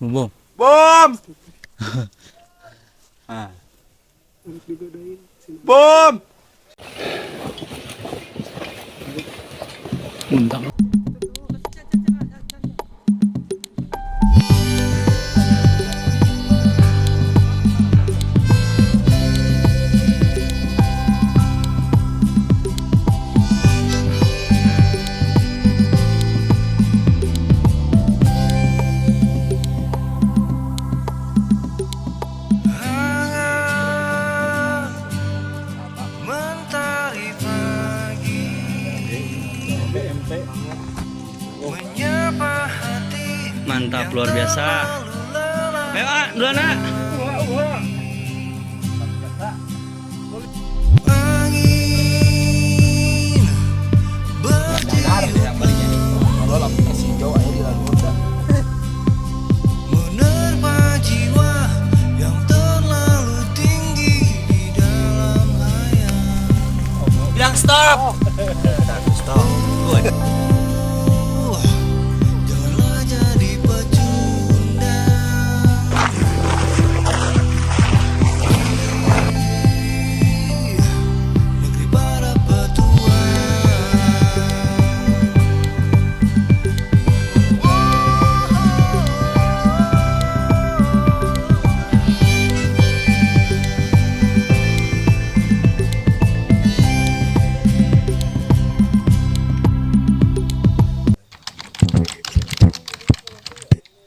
Bom. Bom. Ah. Bom. Undang. Mantap, luar biasa. Ayo, duluan, nak. Menerpa jiwa yang terlalu tinggi di dalam hayal. Bilang stop. Stop. Janganlah jadi pecundang. Negeri para petualang.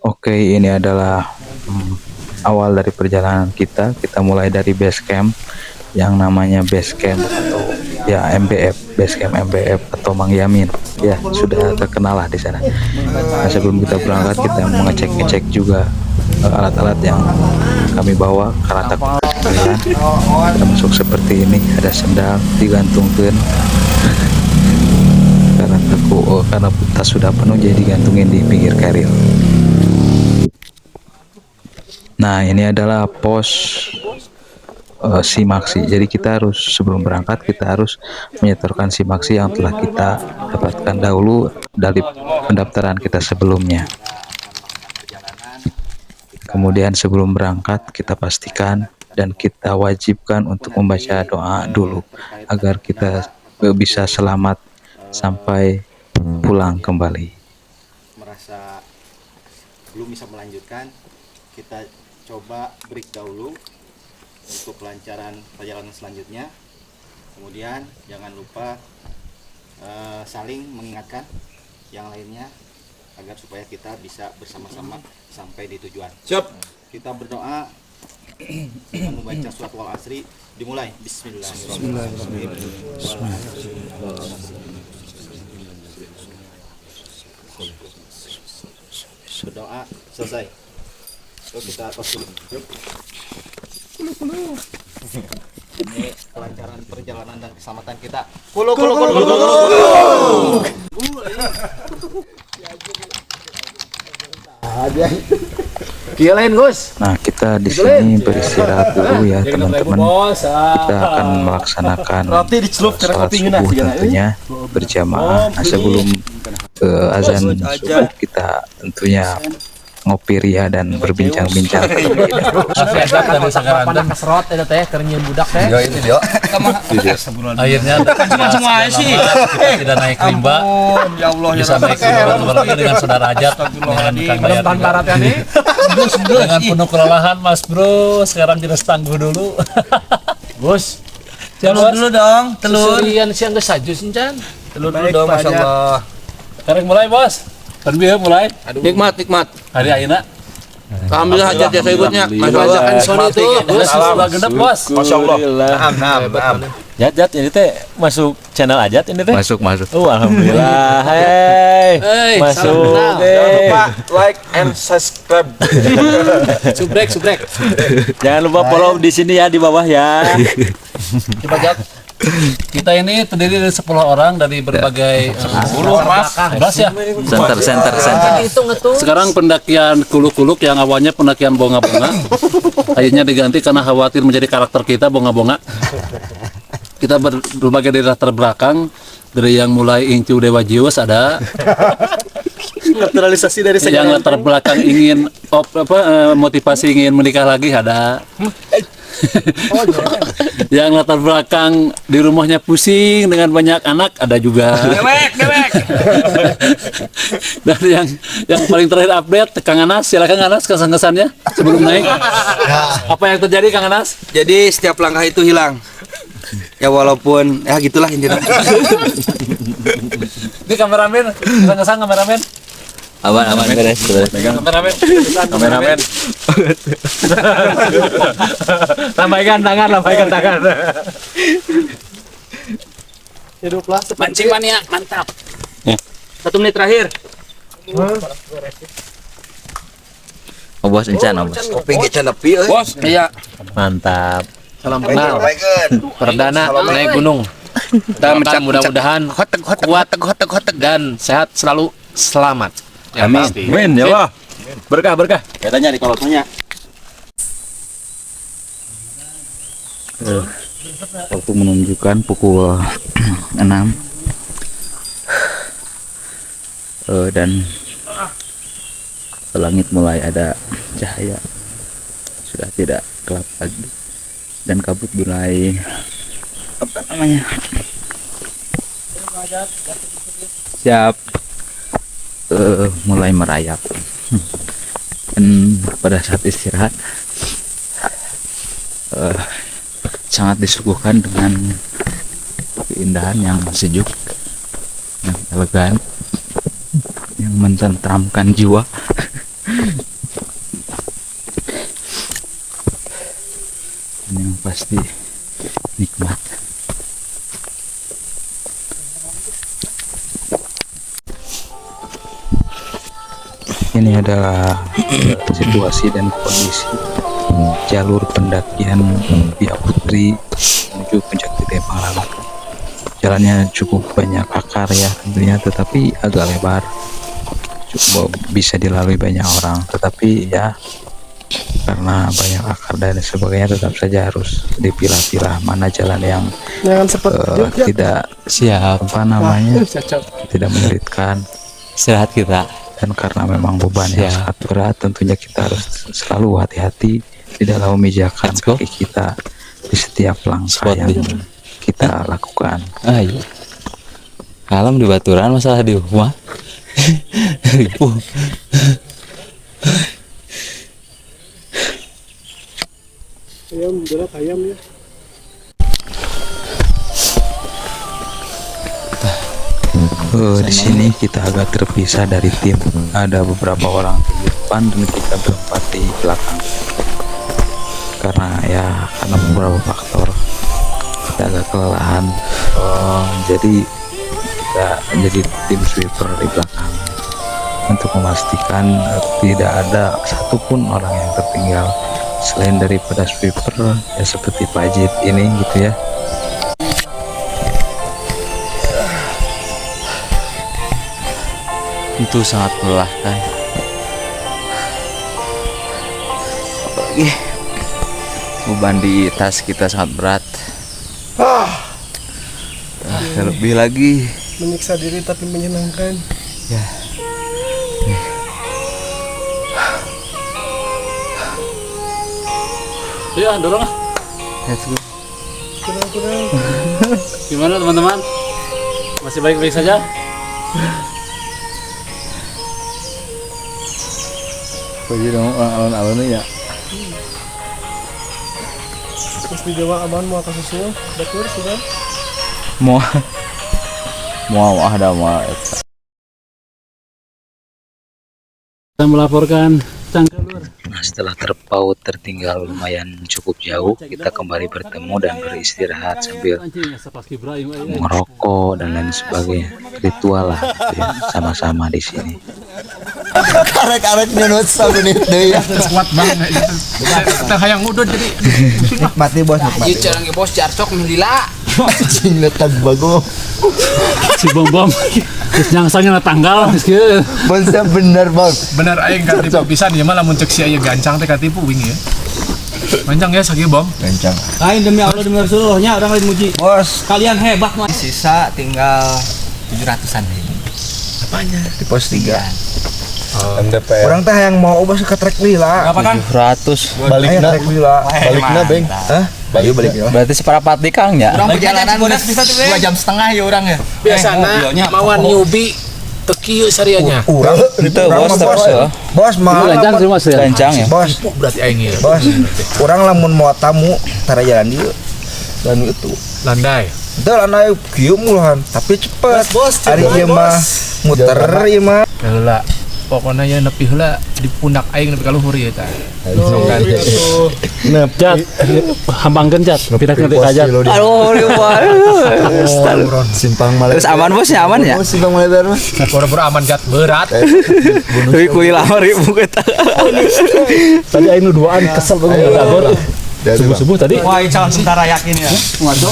Oke, ini adalah awal dari perjalanan kita. Kita mulai dari base camp yang namanya base camp atau ya MBF, base camp MBF atau Mang Yamin. Ya, sudah terkenal lah di sana. Nah, sebelum kita berangkat kita mengecek juga alat-alat yang kami bawa, karatak kalian. Termasuk seperti ini, ada sendal digantungkan. Karena tas sudah penuh jadi digantungin di pinggir keril. Nah, ini adalah pos simaksi. Jadi kita harus sebelum berangkat kita harus menyetorkan simaksi yang telah kita dapatkan dahulu dari pendaftaran kita sebelumnya. Kemudian sebelum berangkat kita pastikan dan kita wajibkan untuk membaca doa dulu agar kita bisa selamat sampai pulang kembali. Merasa belum bisa melanjutkan, kita coba break dahulu untuk kelancaran perjalanan selanjutnya. Kemudian jangan lupa saling mengingatkan yang lainnya agar supaya kita bisa bersama-sama sampai di tujuan. Siap. Kita berdoa dengan membaca surat Wal Asri. Dimulai. Bismillahirrahmanirrahim. Berdoa selesai. Yuk kita tos dulu. Yuk. Ini kelancaran perjalanan dan keselamatan kita. Kulu. Kilain, Gus. Nah, kita di sini beristirahat dulu ya, teman-teman. Kita akan melaksanakan salat subuh tentunya berjamaah. Nah, sebelum azan subuh kita tentunya ngopi ria dan berbincang-bincang terlebih dahulu. Dari Sakarandan keserot itu teh kerenyin budak teh. Yo itu dia. Akhirnya Semua sih. tidak naik rimba. Ya Allah ya Bisa naik rimba lagi dengan saudara Ajat dengan Kang Bayar. Dengan penuh kelelahan Mas Bro. Sekarang kita tangguh dulu. Bos. Telur dulu dong, telur. Surian siang geus saju sincan. Telur dulu dong, masyaallah. Sekarang mulai, Bos. Terbiasa mulai. Nikmat. Hari ayeuna. Alhamdulillah hajat ya saibutnya. Masyaallah. Kan Sony itu Bos sudah genep, Bos. Masyaallah. Naam. Jat ini teh masuk channel Ajat ini teh. Masuk. Oh, alhamdulillah. Hey, masuk. Jangan lupa like and subscribe. Subrek. Jangan lupa follow di sini ya, di bawah ya. Coba Jat. Kita ini terdiri dari 10 orang dari berbagai 10 Mas. 11 ya. Center. Sekarang pendakian kuluk-kuluk yang awalnya pendakian bonga-bonga akhirnya diganti karena khawatir menjadi karakter kita bonga-bonga. Kita berbagai dari latar belakang, dari yang mulai Incu Dewa Jiwas ada Naturalisasi dari yang latar belakang ingin motivasi ingin menikah lagi ada. Yang latar belakang di rumahnya pusing dengan banyak anak ada juga. Dewek. Dan yang paling terakhir update Kang Anas, silakan Anas kesan-kesannya sebelum naik. Apa yang terjadi Kang Anas? Jadi setiap langkah itu hilang. Ya walaupun ya gitulah intinya. Ini kameramen, kesan-kesan kameramen. Aman beres. Pegang kameramen. Kameramen. Lambaikan tangan. hiduplah Mancing mania, mantap. 1 menit terakhir. Oh, bos encan, bos. Kopi ge can nepi euy. Bos, iya. Mantap. salam kenal Perdana naik gunung. Dan mudah-mudahan kuat dan sehat selalu, selamat. Amin. Amin ya Allah. Berkah. katanya di kolotnya Waktu menunjukkan pukul 6 dan langit mulai ada cahaya, sudah tidak gelap lagi dan kabut mulai siap mulai merayap. Dan pada saat istirahat sangat disuguhkan dengan keindahan yang sejuk, yang elegan, yang mententramkan jiwa. Dan yang pasti nikmat. Ini adalah situasi dan kondisi jalur pendakian Via Putri menuju puncak Gede Pangrango. Jalannya cukup banyak akar ya tentunya, tetapi agak lebar, cukup bisa dilalui banyak orang. Tetapi ya karena banyak akar dan sebagainya, tetap saja harus dipilah-pilah mana jalan yang tidak siap tidak menyulitkan Istirahat kita. dan karena memang beban yang sangat berat, tentunya kita harus selalu hati-hati di dalam memijakan kaki kita di setiap langkah yang kita lakukan. Ayo. Kalem di baturan, masalah di rumah. Ripuh. ayam ya Di sini kita agak terpisah dari tim. Ada beberapa orang di depan dan kita berempat di belakang. Karena beberapa faktor kita agak kelelahan. Jadi kita jadi tim sweeper di belakang untuk memastikan tidak ada satupun orang yang tertinggal selain daripada sweeper ya, seperti Pak Jid ini gitu ya. Itu sangat melelahkan. Apalagi beban di tas kita sangat berat. Terlebih lagi menyiksa diri tapi menyenangkan ya. Ya, dorong lah. Let's go. Gimana teman-teman? Masih baik-baik saja? Bagi dong alun-alun ya. terus di Jawa aman mau kasusnya batur sudah Mau ada mau. Kita melaporkan Cangkalur. Nah, setelah terpaut tertinggal lumayan cukup jauh, kita kembali bertemu dan beristirahat sambil merokok dan lain sebagainya. Ritual lah gitu ya, sama-sama di sini. Karek-karek nyunut sabenit deui ya. Kuat banget itu. Kita hayang ngudut jadi. Nikmati bos, nikmati. Ieu carang ge bos jarcok milila. Cing letak bago. Si bom terus nyangsangnya tanggal geus. Bonsa bener, Bang. Bener aing katipu pisan ieu mah lamun cek si aya gancang teh katipu wing ya. Gancang ya sakieu bom. Gancang. Lain demi Allah demi Rasulullah orang lain muji. Bos, Kalian hebat mah. sisa tinggal 700-an nih. Apanya? di pos 3. MDPR. Orang teh yang mau ubah ke trek lila. Apa kan? 700. Balikna, Trek lila. balikna beng. Hah? Balik lila. Berarti seperempat di Kang ya. Orang perjalanan 2 jam setengah ya orang ya. Biasana mawan newbie teki sarianya. Urang Itu bos terus ya. Bos mah Gancang ya. bos Berarti aing ieu. bos orang lamun mau tamu tara jalan dieu dan itu Landai. itu lanai kieu muluhan tapi cepet hari ieu mah muter ieu mah Heula. Pokoknya ya nepi heula di pundak aing nepi ka luhur ieu tah. Jat, hambangkeun Jat. Pindahkeun ka Jat. Aduh, Simpang terus aman bosnya aman ya. Simpang Malebar mah. Pura-pura aman jat berat. Tapi kuy lama ribu kita. Tadi aing nu duaan kesel banget dagor. Subuh-subuh tadi. Wah, calon tentara yakin ya. Waduh,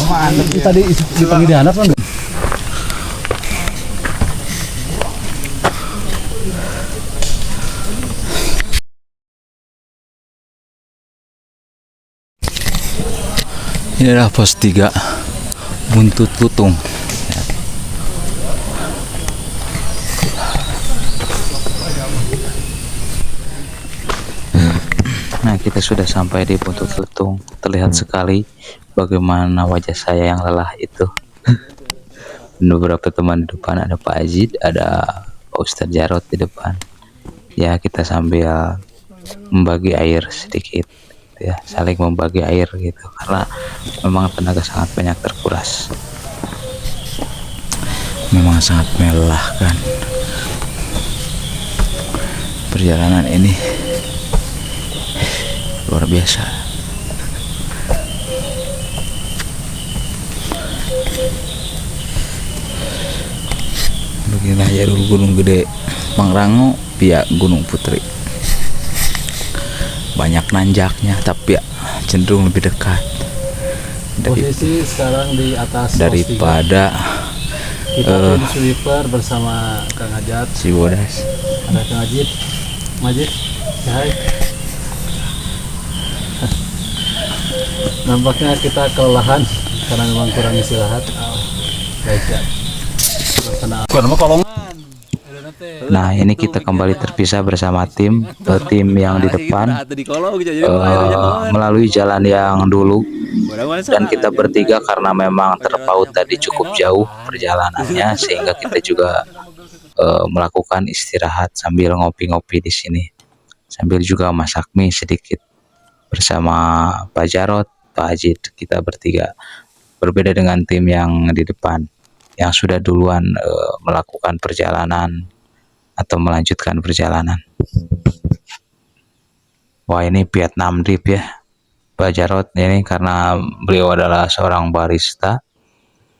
tadi dipanggil di handap kan. Ini adalah pos 3 Buntut Lutung. Nah, kita sudah sampai di Buntut Lutung. Terlihat sekali bagaimana wajah saya yang lelah itu. Beberapa teman di depan, ada Pak Ajid, ada Pak Ustadz Jarot di depan. Ya, kita sambil membagi air sedikit. Ya, saling membagi air gitu karena memang tenaga sangat banyak terkuras, memang sangat melelahkan perjalanan ini, luar biasa. Beginilah jalur Gunung Gede Pangrango via Gunung Putri. Banyak nanjaknya tapi ya cenderung lebih dekat Posisi sekarang di atas daripada kita di sweeper bersama Kang Ajat, si Bodas. ada Kang Ajit, Majid, hai. Nampaknya kita kelelahan karena memang kurang istirahat. Baik ya. Nah, ini kita kembali terpisah bersama tim yang di depan melalui jalan yang dulu, dan kita bertiga karena memang terpaut tadi cukup jauh perjalanannya sehingga kita juga melakukan istirahat sambil ngopi-ngopi di sini, sambil juga masak mie sedikit bersama Pak Jarot, Pak Ajid. Kita bertiga berbeda dengan tim yang di depan yang sudah duluan melakukan perjalanan atau melanjutkan perjalanan. Wah, ini Vietnam drip ya Pak Jarot ini, karena beliau adalah seorang barista,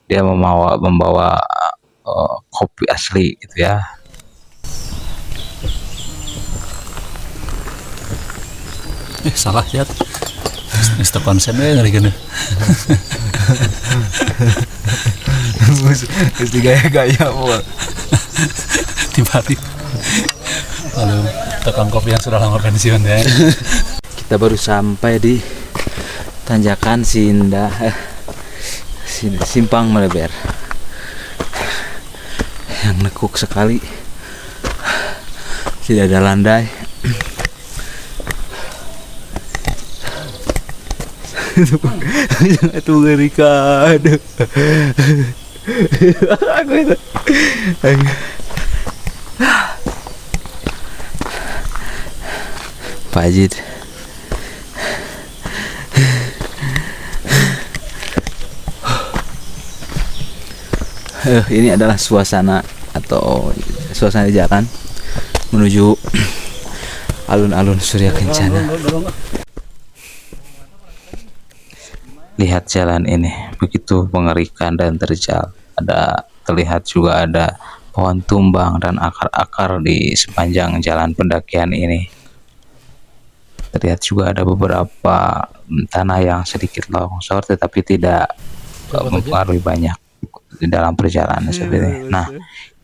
dia membawa kopi asli gitu ya. Salah Jat. Mr. konsen ngeri gini. Mesti gaya-gaya pula. Tiba-tiba. Lalu tukang kopi yang sudah lama pensiun ya. Kita baru sampai di tanjakan Simpang Malebar yang nekuk sekali, tidak ada landai. Itu mengerikan. Aku itu. Pak Ajid. Ini adalah suasana jalan menuju alun-alun Surya Kencana. Lihat jalan ini begitu mengerikan dan terjal. Terlihat juga ada pohon tumbang dan akar-akar di sepanjang jalan pendakian ini. Terlihat juga ada beberapa tanah yang sedikit longsor tetapi tidak mempengaruhi banyak di dalam perjalanan seperti ini. Nah,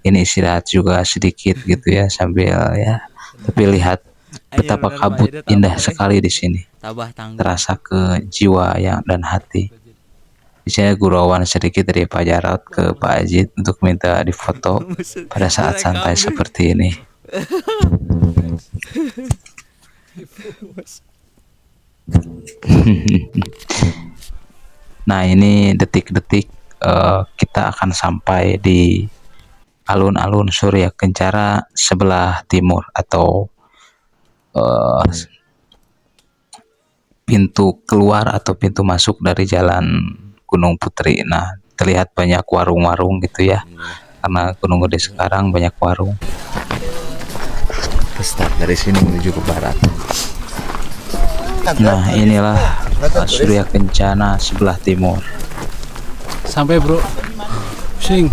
ini istirahat juga sedikit gitu ya sambil ya. Tapi lihat betapa kabut indah sekali di sini. Terasa ke jiwa dan hati. Di sini gurauan sedikit dari Pak Jarot ke Pak Ajit untuk minta difoto pada saat santai seperti ini. Nah, ini detik-detik kita akan sampai di alun-alun Surya Kencana sebelah timur atau pintu keluar atau pintu masuk dari jalan Gunung Putri. Nah, terlihat banyak warung-warung gitu ya, karena Gunung Gede sekarang banyak warung. Start dari sini menuju ke barat. Nah, inilah Surya Kencana sebelah timur. Sampai bro. Sing.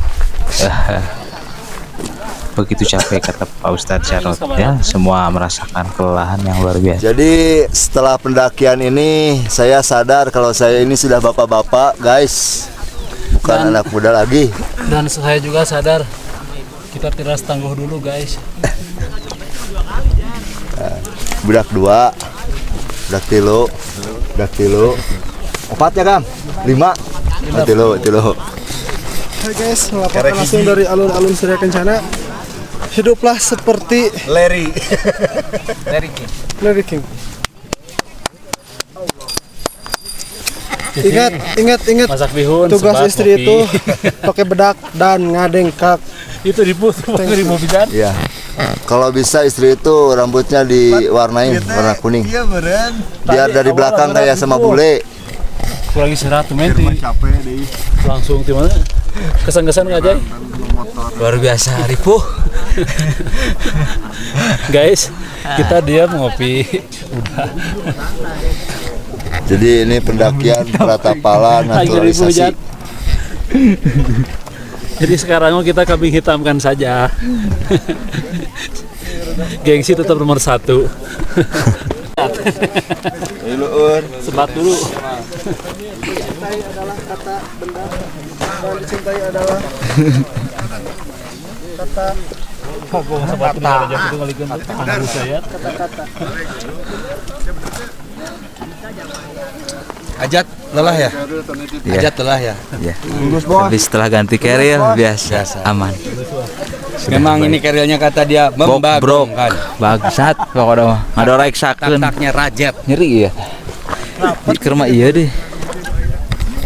Begitu capek kata Pak Ustadz Jarot ya, semua merasakan kelelahan yang luar biasa. Jadi setelah pendakian ini saya sadar kalau saya ini sudah bapak-bapak guys, bukan anak muda lagi. Dan saya juga sadar kita tidak tangguh dulu guys. Budak 2, budak 3, budak 3, 4 ya Kang? 5, tilu. Hai guys, melaporkan langsung dari alun-alun Surya Kencana. Hiduplah seperti Larry. Larry King. Ingat Masak bihun, tugas sebat, istri kopi. itu pakai bedak dan ngadengkak. Itu diputar di mobilan. Iya. Kalau bisa istri itu rambutnya diwarnain warna kuning. Biar dari belakang kayak sama bule. Kurang istirahat tuh menti. Langsung di mana? Kesan-kesan aja. Luar biasa ripuh. Guys, kita diam ngopi. Udah. Jadi ini pendakian pratapalan naturalisasi. Jadi sekarang kita kambing hitamkan saja. Gengsi tetap nomor 1. Sebat dulu. Dicintai adalah kata benda dan dicintai adalah kata kata-kata. Ajat lelah ya? Ajat lelah ya? Ya. Habis setelah ganti keril biasa aman. Memang ini kerilnya kata dia membagongkan. Bangsat pokoknya mah. Ngadoreksakeun. Taktaknya rajet. Nyeri ya. Di kerma iya deh.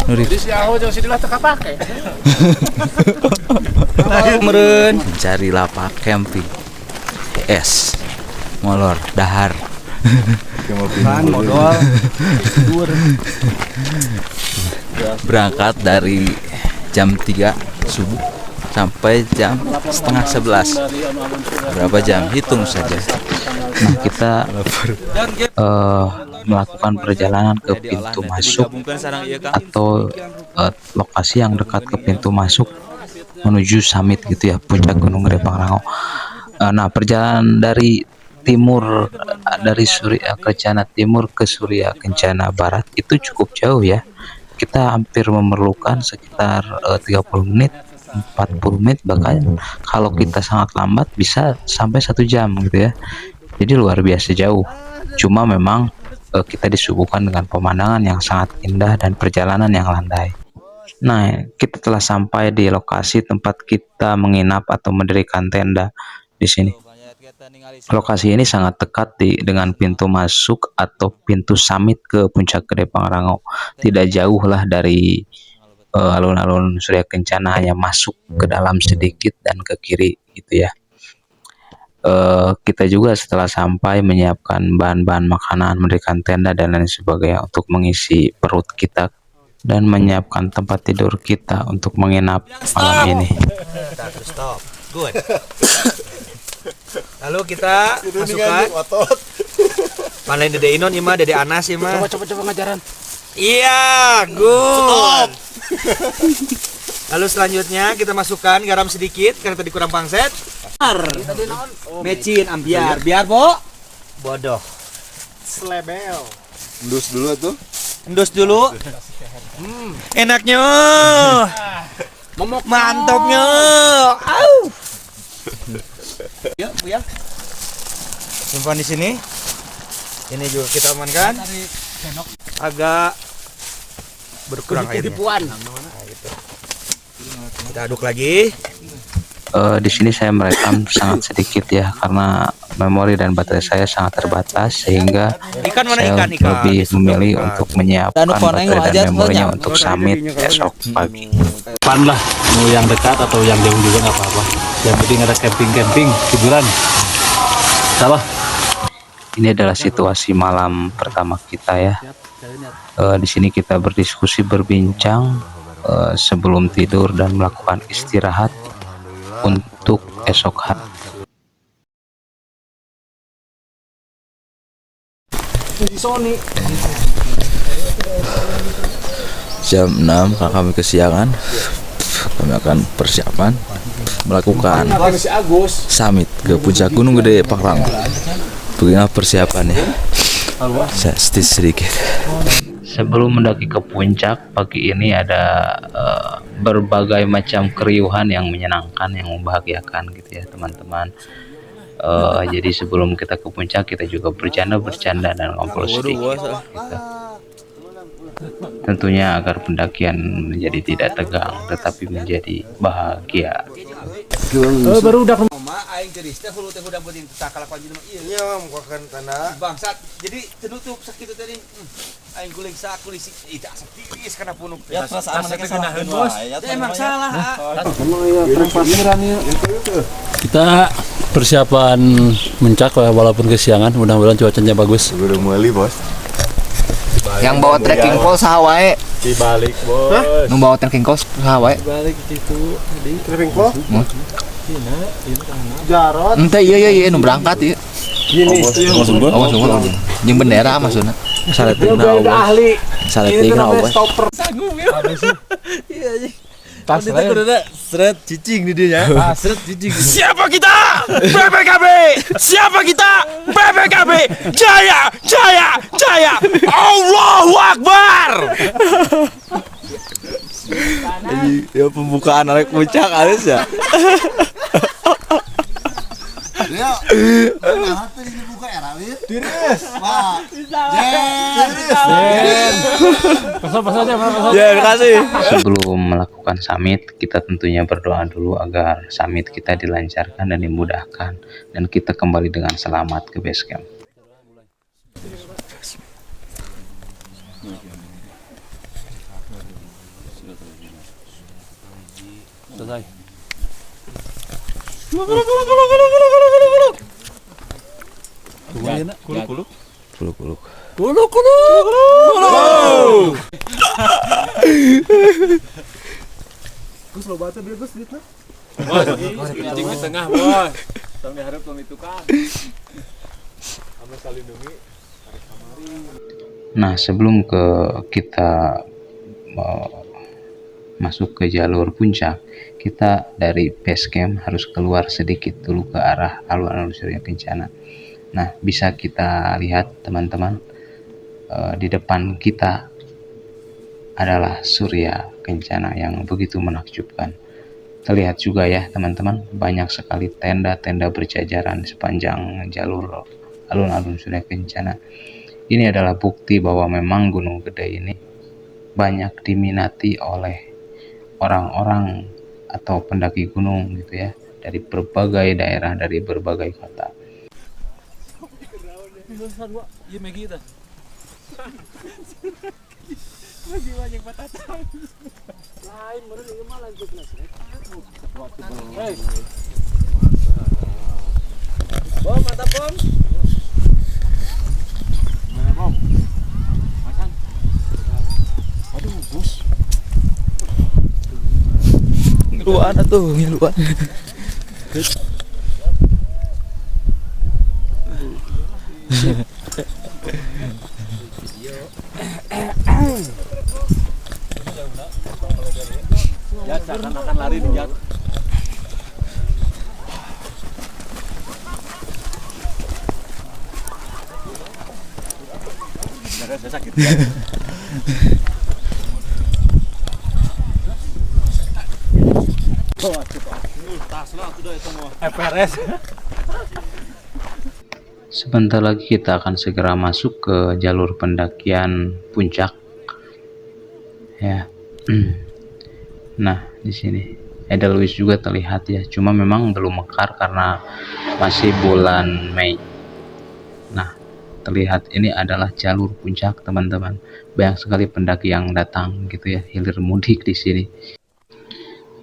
Nuri. Jadi si Aho jeung si Dilah teu kapake. Meureun. Mencari lapak camping. Es. Molor dahar. Berangkat dari jam 3 subuh sampai jam setengah 11. Berapa jam? Hitung saja. Nah, kita melakukan perjalanan ke pintu masuk atau lokasi yang dekat ke pintu masuk menuju summit gitu ya, puncak Gunung Gede Pangrango. Nah, perjalanan dari timur, dari Surya Kencana Timur ke Surya Kencana Barat itu cukup jauh ya. Kita hampir memerlukan sekitar 30 menit, 40 menit, bahkan kalau kita sangat lambat bisa sampai 1 jam gitu ya. Jadi luar biasa jauh. Cuma memang kita disuguhkan dengan pemandangan yang sangat indah dan perjalanan yang landai. Nah, kita telah sampai di lokasi tempat kita menginap atau mendirikan tenda di sini. Lokasi ini sangat dekat dengan pintu masuk atau pintu summit ke puncak Gede Pangrango. Tidak jauh lah dari alun-alun Surya Kencana, hanya masuk ke dalam sedikit dan ke kiri gitu ya. Kita juga setelah sampai menyiapkan bahan-bahan makanan, mendirikan tenda dan lain sebagainya untuk mengisi perut kita dan menyiapkan tempat tidur kita untuk menginap malam ini. Stop. Good. Lalu kita masukkan Panai Dede Inon ima, Dede Anas ima. Coba ngajaran. Iya, good. Lalu selanjutnya kita masukkan garam sedikit karena tadi kurang pangset. Mecin ambiar, biar bodoh. Slebel. Endus dulu tuh. Endus dulu. Enaknya. Mantapnya. Au. Yuk, Bu ya. Simpan di sini. Ini juga kita amankan. Agak berkurang airnya. Kita aduk lagi. Di sini saya merekam sangat sedikit ya, karena memori dan baterai saya sangat terbatas, sehingga saya lebih memilih untuk menyiapkan baterai dan memorinya untuk summit esok pagi. Pan lah, mau yang dekat atau yang jauh juga nggak apa-apa. Yang penting ada camping hiburan. Salah. Ini adalah situasi malam pertama kita ya. Di sini kita berdiskusi, berbincang sebelum tidur dan melakukan istirahat untuk esok hari. Jam 6 kami kesiangan. Kami akan persiapan melakukan summit ke puncak Gunung Gede Pangrango. Begini persiapannya. Saya sedikit. Sebelum mendaki ke puncak, pagi ini ada berbagai macam keriuhan yang menyenangkan, yang membahagiakan gitu ya teman-teman. Jadi sebelum kita ke puncak, kita juga bercanda dan ngobrol sedikit gitu. Tentunya agar pendakian menjadi tidak tegang, tetapi menjadi bahagia. Baru udah Aing geus teh hulu teh udah beuting takala ka jelema ieu. Nya mukakan tanah. Bangsat. Jadi tenutup sakitu tadi. Aing guling sakulis itu asa tiris kana punuk. Ya perasaan mereka salah bos. Emang salah. Kita persiapan mencak walaupun kesiangan, mudah-mudahan cuacanya bagus. Udah mulai bos. Yang bawa trekking pole saha wae? Dibalik bos. Nu bawa trekking pole saha wae? Balik gitu di trapping pole. Jarot. Ente iya nu berangkat ieu. Gini. Oh, sungguh. Jeung bendera maksudna. Saletna ahli. Saletna we. Sanggup ya. Iya. Tas Seret cicing di dia. seret jijik. Siapa kita? BPKB. Siapa kita? BPKB. Jaya, jaya, jaya. Allahu Akbar. Ya pembukaan arek puncak halus ya. Ya. Nah, tadi dibuka ya, Rawit. Tiris. Pak. Sebelum melakukan summit, kita tentunya berdoa dulu agar summit kita dilancarkan dan dimudahkan, dan kita kembali dengan selamat ke base camp. Selesai. Gus lo baca biar Gus duitna. di tengah bos. Sampai harap pemitukan. Nah, sebelum kita masuk ke jalur puncak, kita dari base camp harus keluar sedikit dulu ke arah alun-alun Surya Kencana. Nah, bisa kita lihat teman-teman, di depan kita adalah Surya Kencana yang begitu menakjubkan. Terlihat juga ya teman-teman, banyak sekali tenda-tenda berjajaran sepanjang jalur alun-alun Surya Kencana. Ini adalah bukti bahwa memang Gunung Gede ini banyak diminati oleh orang-orang atau pendaki gunung gitu ya, dari berbagai daerah, dari berbagai kota. Bom, mantap bom. Mana bom? Masang. Aduh, bos. Ngeluan atuh, ngeluan. Ya, akan lari nih, ya. Saya sakit. Sebentar lagi kita akan segera masuk ke jalur pendakian puncak ya. Nah, di sini Edelweiss juga terlihat ya, cuma memang belum mekar karena masih bulan Mei. Nah, terlihat ini adalah jalur puncak teman-teman. Banyak sekali pendaki yang datang gitu ya, hilir mudik di sini.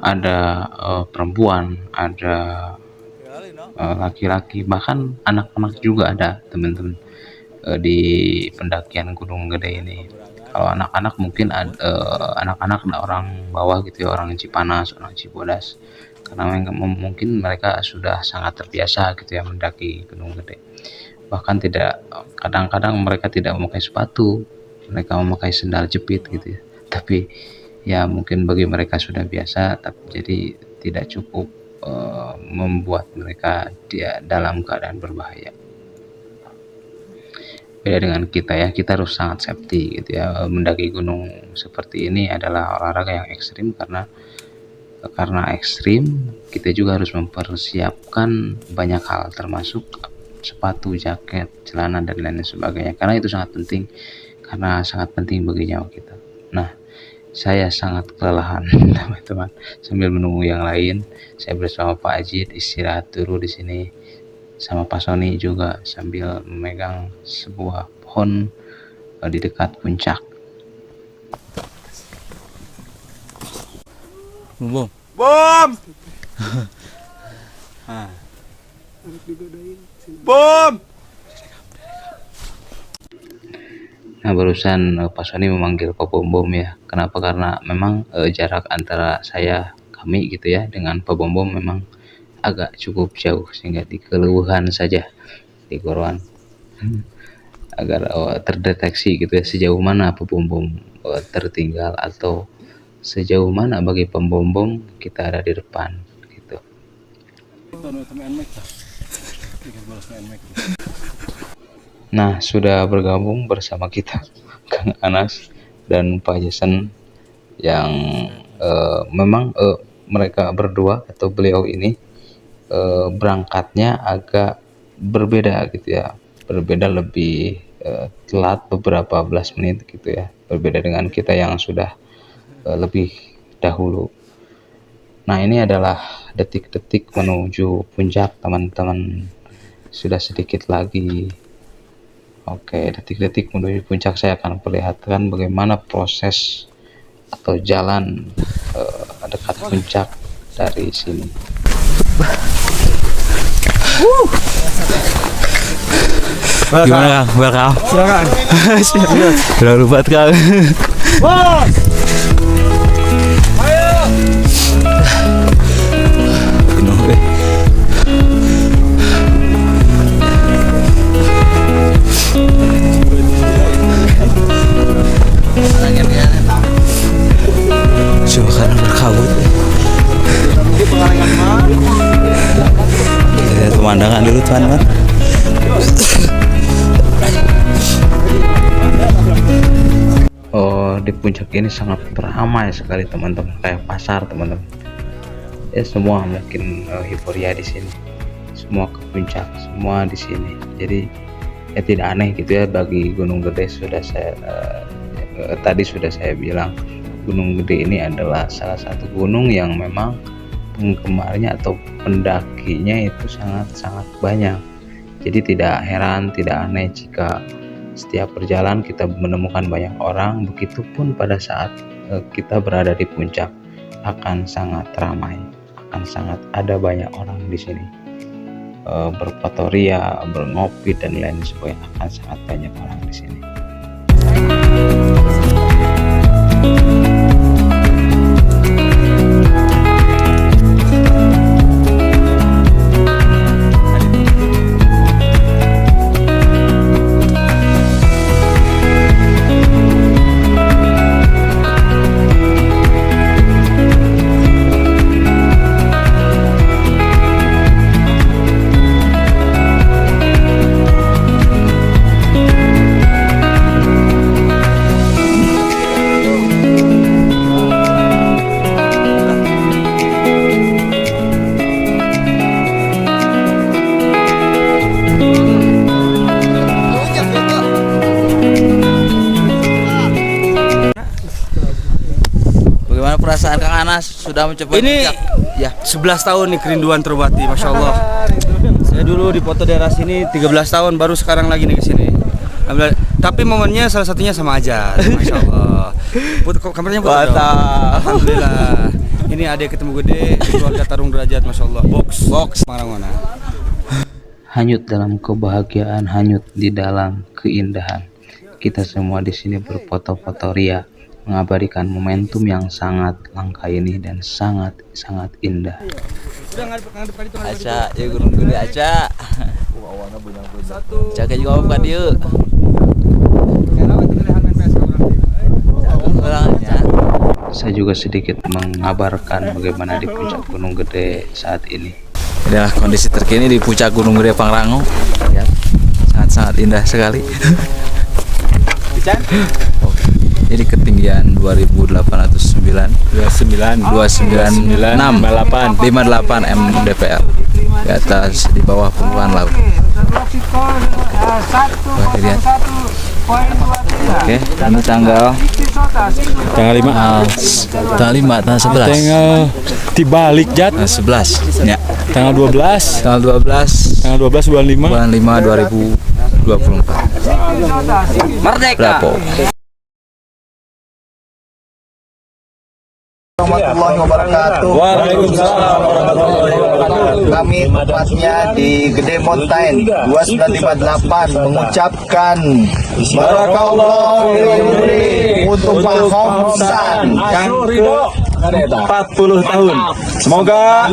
Ada perempuan, ada laki-laki, bahkan anak-anak juga ada teman-teman di pendakian Gunung Gede ini. Kalau anak-anak mungkin anak-anak orang bawah gitu ya, orang Cipanas, orang Cibodas, karena mungkin mereka sudah sangat terbiasa gitu ya mendaki Gunung Gede. Bahkan kadang-kadang mereka tidak memakai sepatu, mereka memakai sendal jepit gitu ya. Tapi ya mungkin bagi mereka sudah biasa, tapi jadi tidak cukup membuat mereka dalam keadaan berbahaya. Beda dengan kita ya, kita harus sangat safety gitu ya. Mendaki gunung seperti ini adalah olahraga yang ekstrim, karena ekstrim kita juga harus mempersiapkan banyak hal, termasuk sepatu, jaket, celana dan lain sebagainya, karena itu sangat penting, karena sangat penting bagi nyawa kita. Nah, saya sangat kelelahan teman-teman. Sambil menunggu yang lain, saya bersama Pak Ajid istirahat dulu di sini, sama Pak Sony juga sambil memegang sebuah pohon di dekat puncak. Bom. Bom! Bom! Nah, barusan Pak Sony memanggil Pak Bom Bom ya. Kenapa? Karena memang jarak antara kami gitu ya dengan Pak Bom Bom memang agak cukup jauh, sehingga di keleuhan saja di Goruan agar terdeteksi gitu ya sejauh mana Pak Bom Bom tertinggal, atau sejauh mana bagi pembom bom kita ada di depan gitu. Nah, sudah bergabung bersama kita Kang Anas dan Pak Jason yang memang mereka berdua atau beliau ini berangkatnya agak berbeda gitu ya, berbeda lebih telat beberapa belas menit gitu ya, berbeda dengan kita yang sudah lebih dahulu. Nah, ini adalah detik-detik menuju puncak teman-teman, sudah sedikit lagi. Oke, detik-detik menuju puncak saya akan perlihatkan bagaimana proses atau jalan dekat puncak dari sini. Gimana Kang? Welcome. Silakan. Udah lupa Kang. Bos! Ayo! Penuh deh. Suasana berkabut. Lihat pemandangan dulu teman-teman. Oh, di puncak ini sangat ramai sekali teman-teman, kayak pasar teman-teman. Ya, semua mungkin euforia di sini. Semua ke puncak, semua di sini. Jadi ya tidak aneh gitu ya, bagi Gunung Gede sudah saya tadi sudah saya bilang, Gunung Gede ini adalah salah satu gunung yang memang penggemarnya atau pendakinya itu sangat-sangat banyak. Jadi tidak heran, tidak aneh jika setiap perjalanan kita menemukan banyak orang. Begitupun pada saat kita berada di puncak, akan sangat ramai, akan sangat ada banyak orang di sini, berfotoria, berngopi dan lain sebagainya, akan sangat banyak orang di sini. sudah mencapai Ini ya 11 tahun nih kerinduan terobati, Masya Allah. Saya dulu di foto daerah sini 13 tahun, baru sekarang lagi nih ke sini. Tapi momennya salah satunya sama aja, Masya Allah. Kameranya foto dong. Alhamdulillah. Ini adik ketemu gede, keluarga Tarung Derajat, Masya Allah. Box, Marangona. Hanyut dalam kebahagiaan, hanyut di dalam keindahan. Kita semua di sini berfoto-foto ria, mengabadikan momentum yang sangat langka ini dan sangat indah. Aca, ya gunung gede Aca. Jaga juga bukan dia. Saya juga sedikit mengabarkan bagaimana di puncak Gunung Gede saat ini. Inilah kondisi terkini di puncak Gunung Gede Pangrango. Ya, sangat indah sekali. Ini ketinggian 2809 59 mdpl di atas, di bawah permukaan laut. Oke, ini tanggal 5, tanggal 11. Dibalik Jat. Tanggal 11. Ya. Tanggal 12. Tanggal 12 bulan 5. bulan 5 2024. Merdeka. Lapo. Warahmatullahi wabarakatuh. Waalaikumsalam warahmatullahi wabarakatuh. Kami tepatnya di Gede Mountain 2958 mengucapkan barakallah untuk Pak Homsan yang 40 tahun. Semoga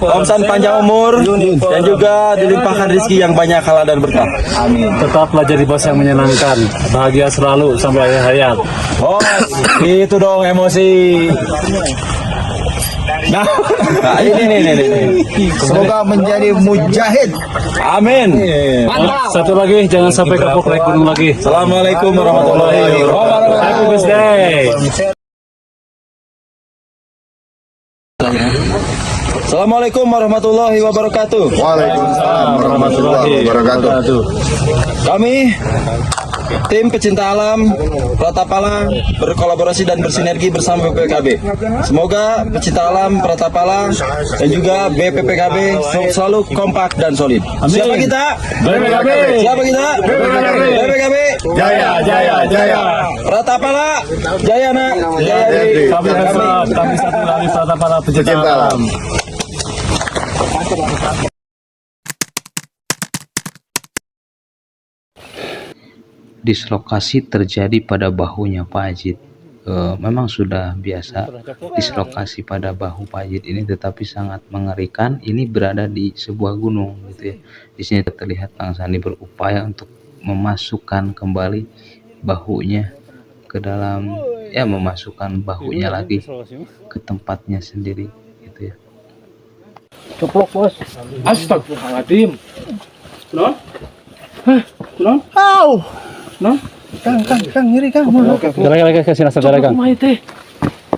Homsan panjang umur dan juga dilimpahkan rezeki yang banyak, halal dan berkah. amin. Tetaplah jadi bos yang menyenangkan, bahagia selalu sampai akhir hayat. Bos, itu dong emosi. Nah, ini. Semoga menjadi mujahid. Amin. Satu lagi, jangan sampai kapok naik gunung lagi. Assalamualaikum warahmatullahi wabarakatuh. Happy birthday. Assalamualaikum warahmatullahi wabarakatuh. Waalaikumsalam warahmatullahi wabarakatuh. Kami tim pecinta alam Pratapala berkolaborasi dan bersinergi bersama BPPKB. Semoga pecinta alam Pratapala dan juga BPPKB selalu kompak dan solid. Siapa kita? BPPKB. Siapa kita? BPPKB. Jaya. Pratapala Jaya nak. Jaya di Kami satu lagi serta para pecinta alam. Dislokasi terjadi pada bahunya Pak Ajit. Memang sudah biasa dislokasi pada bahu Pak Ajit ini, tetapi sangat mengerikan. Ini berada di sebuah gunung gitu ya. Di sini terlihat Kang Sandi berupaya untuk memasukkan kembali bahunya ke dalam, ya memasukkan bahunya lagi ke tempatnya sendiri gitu ya. Ceplok bos. Astagfirullahaladzim. Non? Non? Non? Kang, ngiri Kang. Lagi kasih nasi darah Kang.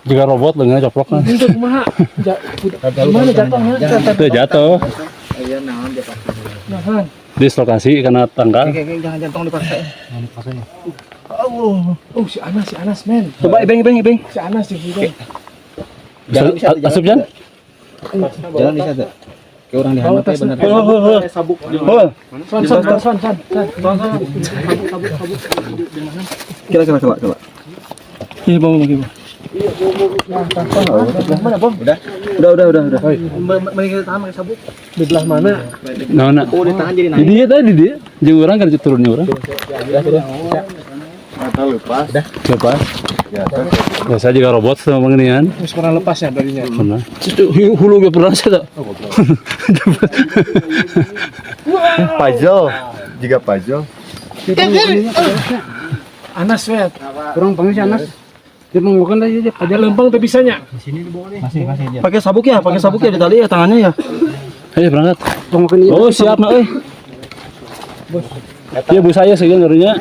Juga robot lengannya coplok kan. Gimana jatuhnya? Itu jatuh. Dislokasi karena tanggal. Jangan tong dipaksa. Oh, si Anas men. Coba ibeng. Si Anas di sini. Asup Jan? Jalan bisa tuh. Kayak orang dihanap ya bener. Sabuk. Son. Kira coba. Iya, Bang, lagi. Mana, Bom? Udah. Mending kita tahan pakai sabuk. Di belah mana? Nah. Oh, ditahan jadi Di dia tadi dia. Jeung urang kan turunnya urang. Lepas. Lepas. Ya, saya juga robot sama beginian. Sekarang lepas ya barunya. Pernah. Hulu gak pernah saya tak. Puzzle. Jika puzzle. Anas wet. Kurang panggil si Anas. Dia mengukur aja aja lempeng tapi bisanya. Masih. Pakai sabuk ya di tali ya tangannya ya. Ayo berangkat. Oh, siap nak euy. Iya, Bu saya segan ngerinya.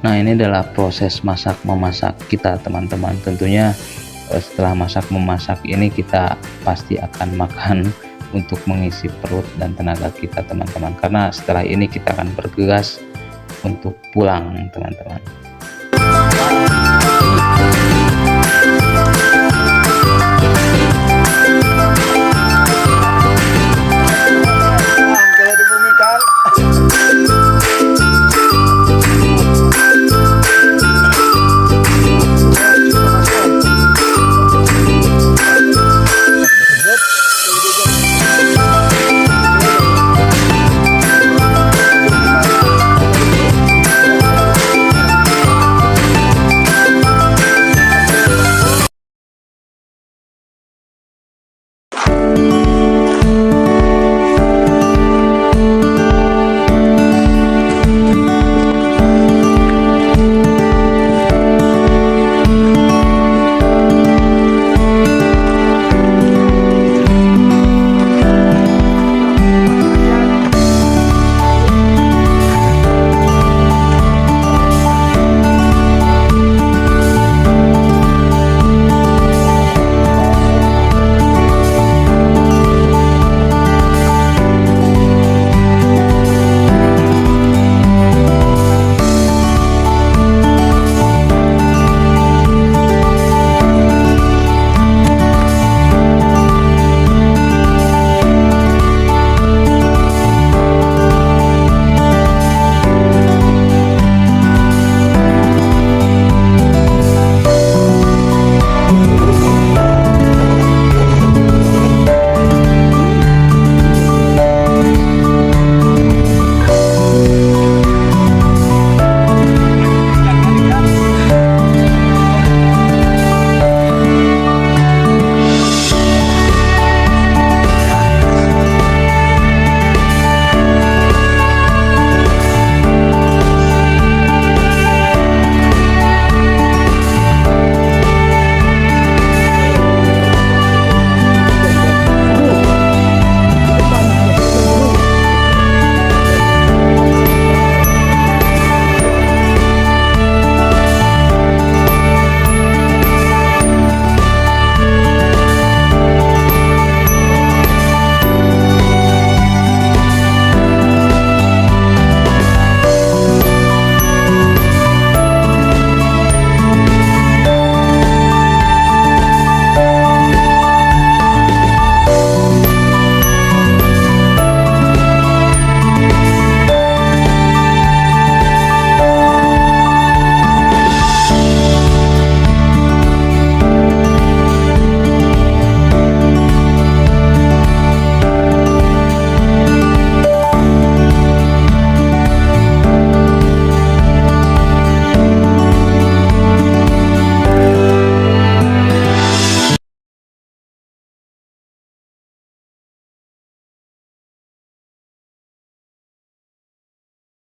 Nah, ini adalah proses masak-memasak kita teman-teman. Tentunya setelah masak-memasak ini kita pasti akan makan untuk mengisi perut dan tenaga kita teman-teman. Karena setelah ini kita akan bergegas untuk pulang teman-teman.